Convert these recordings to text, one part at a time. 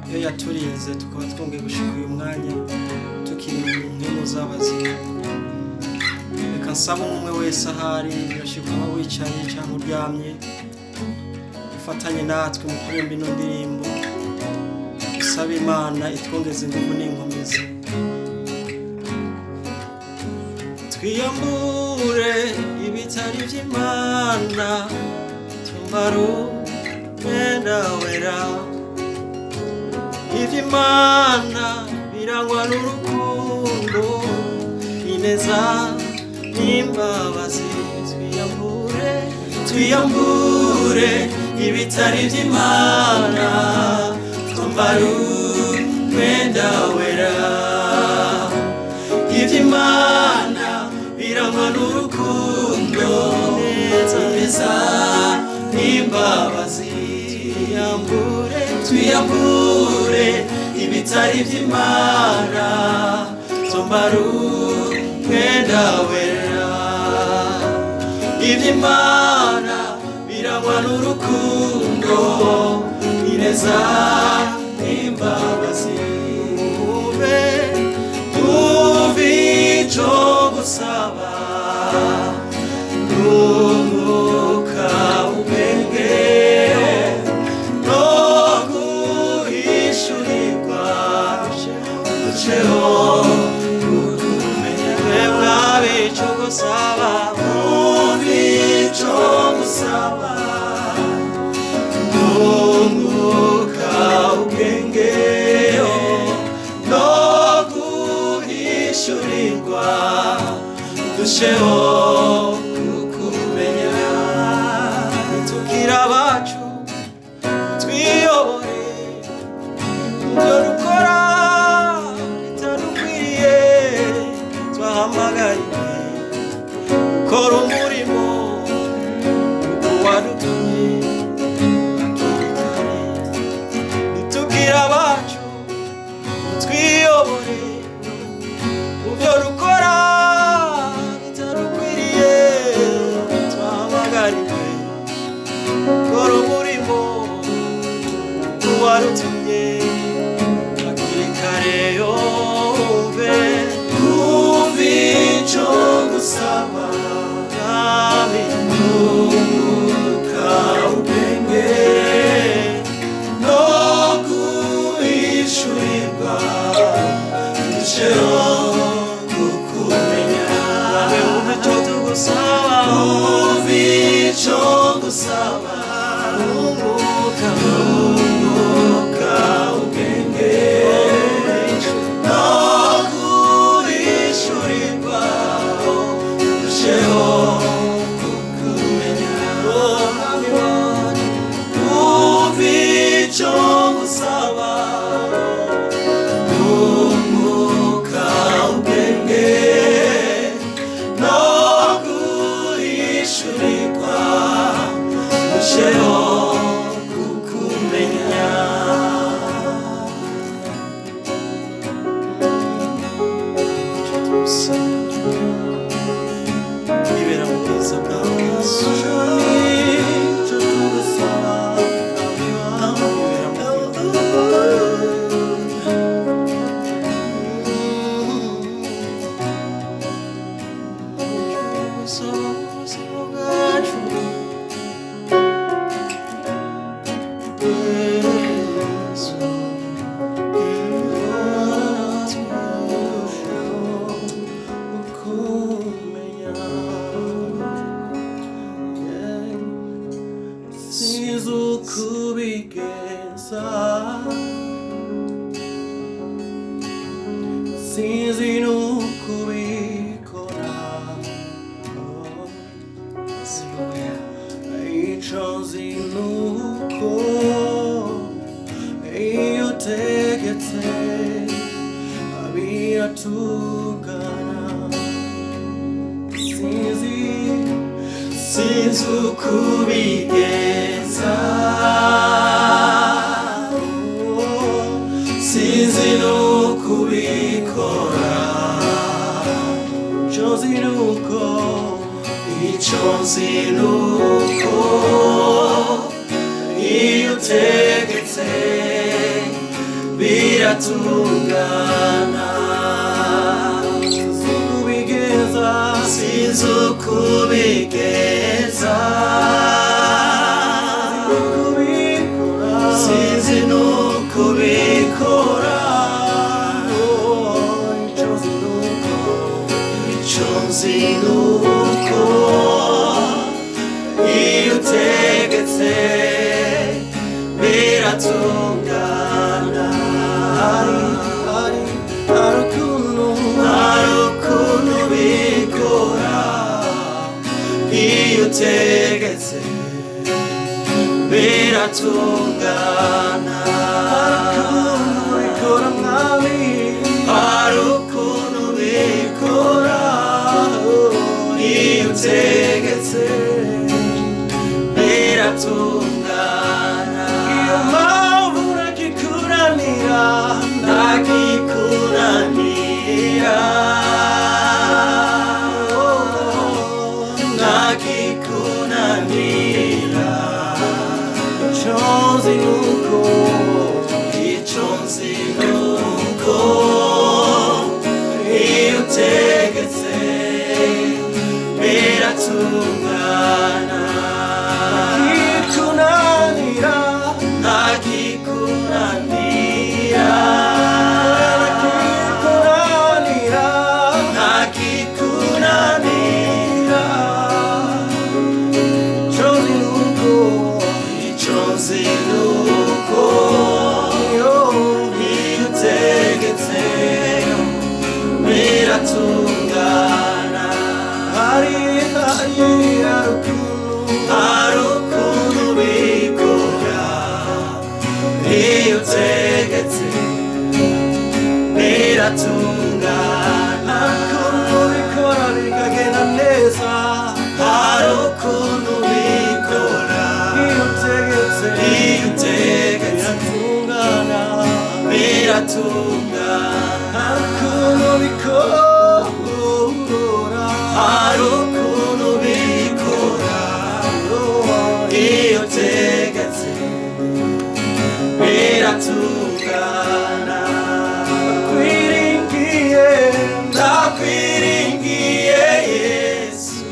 iyo yaturinze tukaba twongeye gushika uyu mwanya tukiri mu z'abazima. Reka nsaba umwe wese ahari birashika aho wicaye cyangwa uryamye ufatanye natwe mu kuririmba ino ndirimbo, usaba Imana itwongeze ingufu n'inkomezi. Twiyambure ibitari by'Imana, twambare umwenda wera. Iby'Imana birangwa n'urukundo, ineza n'imbabazi. Twiyambure ibitari by'Imana, twambare umwenda wera. Iby'Imana birangwa n'urukundo, ineza n'imbabazi. Twiyambure ibitari by'Imana, twambare umwenda wera. Iby'Imana birangwa n'urukundo, ineza n'imbabazi. Tuve icyo gusaba n'umwuka w'ubwenge no guhishurirwa, duceho kukumenya. Mwaba icyo gusaba, tuve icyo gusaba n'umwuka w'ubwenge no guhishurirwa, duceho kukumenya. Nitubwira abacu twiyobore ibyo dukora bitadukwiriye, twahamagariwe gukora umurimo wadutumye hakiri kare. Nitubwira abacu twiyobore ibyo dukora bitadukwiriye, twahamagariwe gukora umurimo wadutumye hakiri kare. Yumve icyo gusaba n'umwuka w'ubwenge no guhishurirwa, duceho kukumenya. Wumve icyo tugusaba, wumve icyo gusaba n'umwuka w'ubwenge no guhishurirwa, duceho kukumenya. Wumve icyo gusaba n'umwuka w'ubwenge no guhishurirwa, duceho kukumenya. Ibera mu bwiza bwawe Yesu, icyo tugusaba ibera mu buzima bwacu. Sinzi uko ubigenza, sinzi n'uko ubikora, icyo nzi n'uko iyo utegetse biratungana. Sinzi uko ubigenza, utegetse biratungana sinzi ukubigeza sinzi n'ukubikora icyo nzi nuko iyo utegetse biratungana hari ukuntu bikora iyo utegetse biratungana hari ukuntu bikora iyo utegetse biratungana iyo mpamvu ntakikunanira ntakikunanira ntakikunanira icyo nzi nuko iyo utegetse biratungana ntakikunanira icyo nzi nuko iyo utegetse biratungana hari ukuntu bikora iyo utegetse biratungana ukuntu bikora bikagenda neza hari ukuntu bikora iyo utegetse biratungana biratungana ukuntu bikora hari ukuntu bikora iyo utegetse biratungana ndakwiringiye Yesu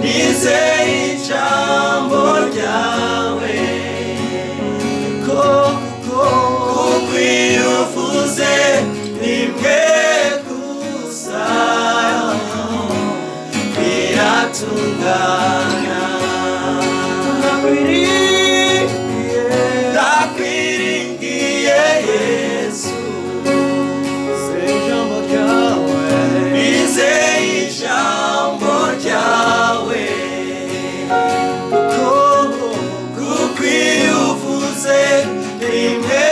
nizeye ijambo ryawe kuko iyo uvuze rimwe gusa biratungana ndakwiringiye Yesu nizeye ijambo ryawe kuko iyo uvuze rimwe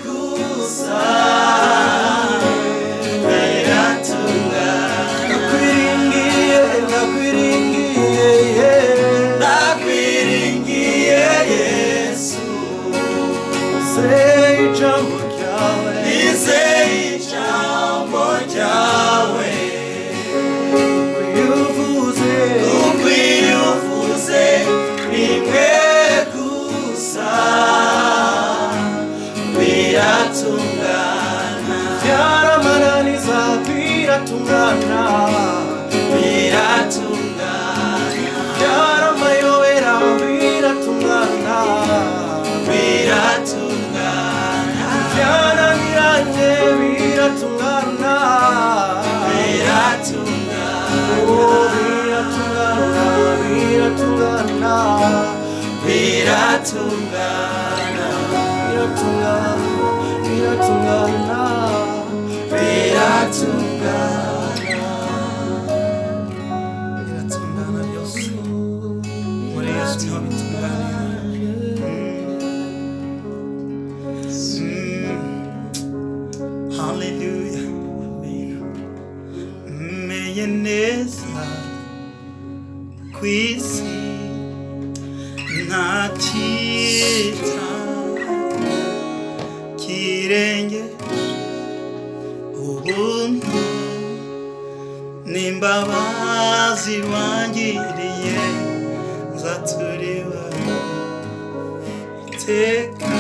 gusa biratungana ndakwiringiye Yesu nizeye ijambo ryawe kuko iyo uvuze rimwe gusa biratungana byaramananiza biratungana byaramayobera biratungana byananiranye biratungana biratungana byose muri Yesu niho bitunganira hallelujah menye neza kwisi ntacyita kirenge ubuntu n'imbabazi wangiriye zaturiwe iteka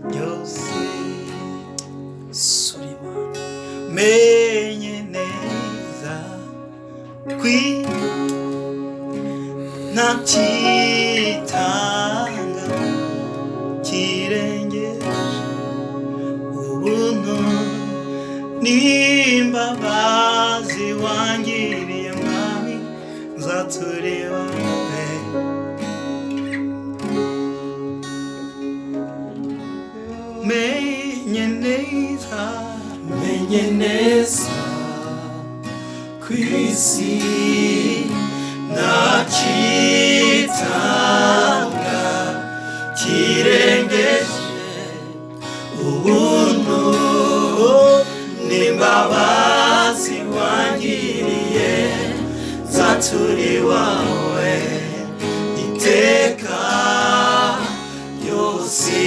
ryose. Menye neza ntacyitanga kirengeje ubuntu n'imbabazi wangiriye mwami nzatureba. Menye neza kw'isi ntacyitanga kirengeje ubuntu n'imbabazi wangiriye nzatura iwawe iteka ryose.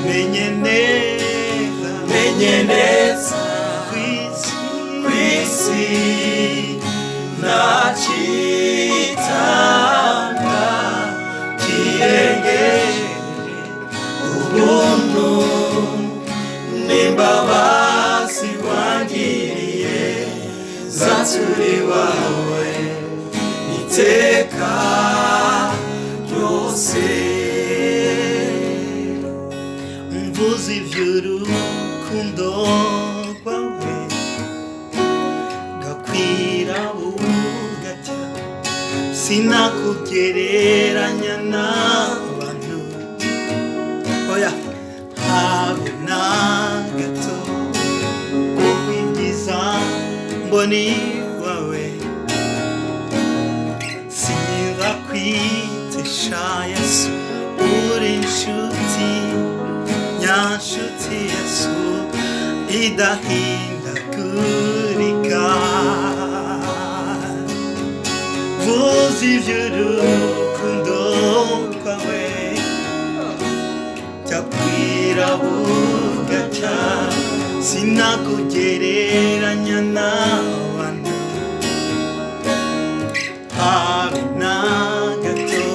Menye neza kw'isi ntacyitanga kirengeje ubuntu n'imbabazi wangiriye nzatura iwawe iteka ryose. Mvuze iby'urukundo rwawe gakwira bugacya, sinakugereranya n'abantu, oya habe na gato, kubingiza mboni wawe sinza kwitesha Yesu, uri inshuti nyanshuti Yesu idahindagurika. Vuza iby'urukundo rwawe cyakwira bugacya, sinakugereranya n'abantu habe na gato,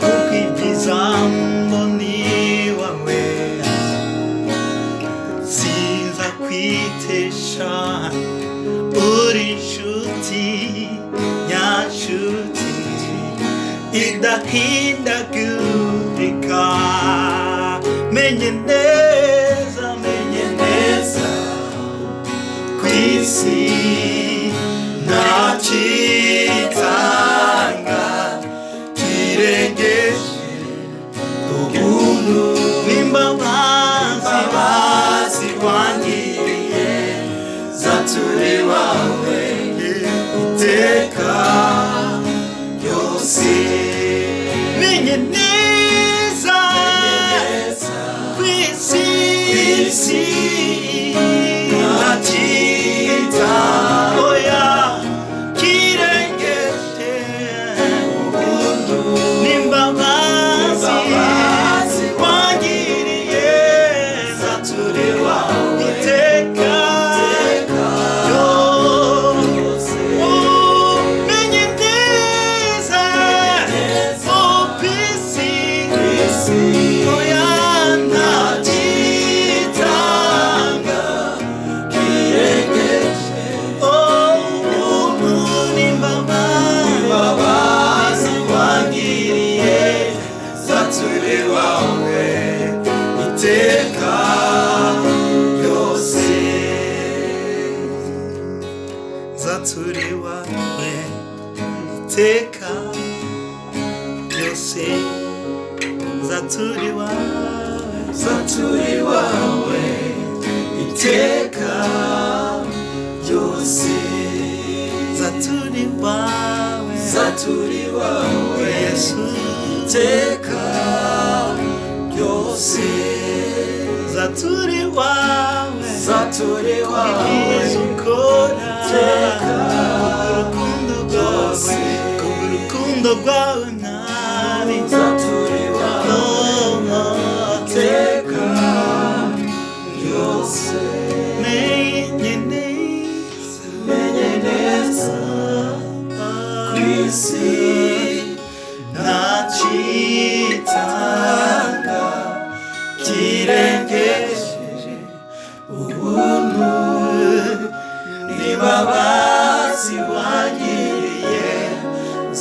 kuko ibyiza mboni wawe sinza kwitesha, uri inshuti nyanshuti idahindagurika. Menye neza kw'isi ntacyitanga kirengeje ubuntu n'imbabazi wangiriye nzatura iwawe iteka ryose. Menye neza kw'isi ntacyitanga, oya kirengeje ubuntu n'imbabazi wangiriye nzatura iwawe iteka ryose. Menye neza kw'isi oya ntacyitanga kirengeje ubuntu n'imbabazi wangiriye nzatura iwawe iteka ryose. Nzatura iwawe iteka ryose. Nzatura iwawe iteka ryose. Nzatura iwawe Yesu iteka ryose. Nzatura iwawe ibyiza ukora kubw'urukundo rwawe mwami. Nzatura iwawe iteka ryose. Menye neza kw'isi ntacyitanga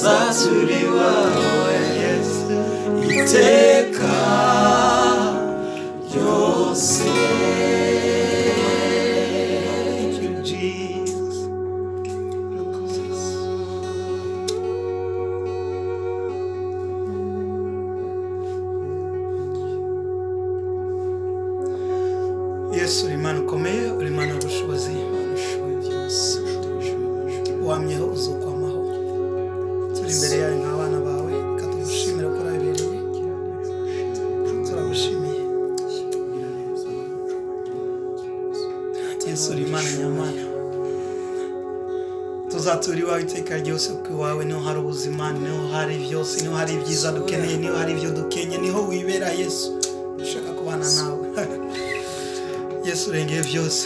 uzatura iwawe Yesu iteka ryose. Thank you, Jesus. Yesu uri Imana ukomeye, uri Imana y'ubushobozi, wamyeho uzokwamaho. Turi imbere yawe nk'abana bawe, reka tugushimire ko urabereye. Turagushimiye Yesu uri Imana nyamana, tuzatura iwawe iteka ryose kuko iwawe niho hari ubuzima, niho hari byose, niho hari ibyiza dukeneye, niho hari ibyo dukenye, niho wibera Yesu. Dushaka kubana nawe Yesu urengeye byose.